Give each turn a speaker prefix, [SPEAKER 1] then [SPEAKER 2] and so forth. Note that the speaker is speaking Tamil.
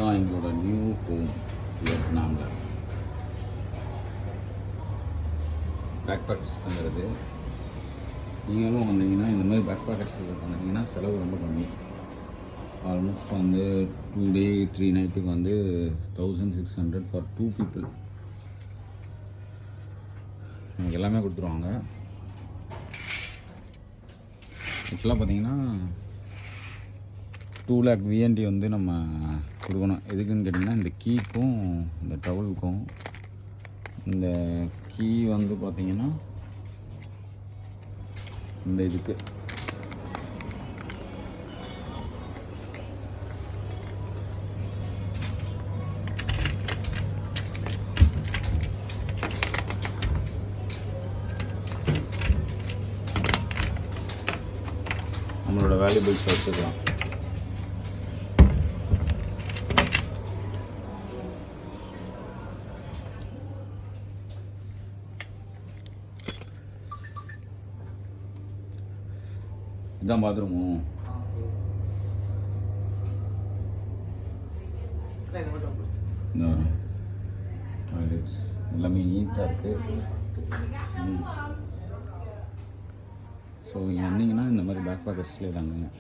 [SPEAKER 1] இதுதான் எங்களோட நியூ ஹோம் வியட்நாமில். பேக் பேக்கர்ஸ் தங்குறது. நீங்களும் வந்தீங்கன்னா இந்த மாதிரி பேக் பேக்கர்ஸில் தங்குனீங்கன்னா செலவு ரொம்ப கம்மி. ஆல்மோஸ்ட் வந்து 2 டே 3 நைட்டுக்கு வந்து 1600 ஃபார் 2 people. எனக்கு எல்லாமே கொடுத்துருவாங்க. ஆக்சுவலாக பார்த்தீங்கன்னா 2 lakh VND வந்து நம்ம கொடுக்கணும். எதுக்குன்னு கேட்டிங்கன்னா இந்த கீக்கும் இந்த டவலுக்கும். இந்த கீ வந்து பார்த்தீங்கன்னா இந்த இதுக்கு நம்மளோட வேல்யூபிள்ஸ் வச்சுக்கலாம். இதான் பாத்ரூமும். டாய்லெட்ஸ் எல்லாமே நீட்டாக இருக்குது. ஸோ இங்கே வந்தீங்கன்னா இந்த மாதிரி பேக் பேக்கர்ஸ்லேயே தாங்க.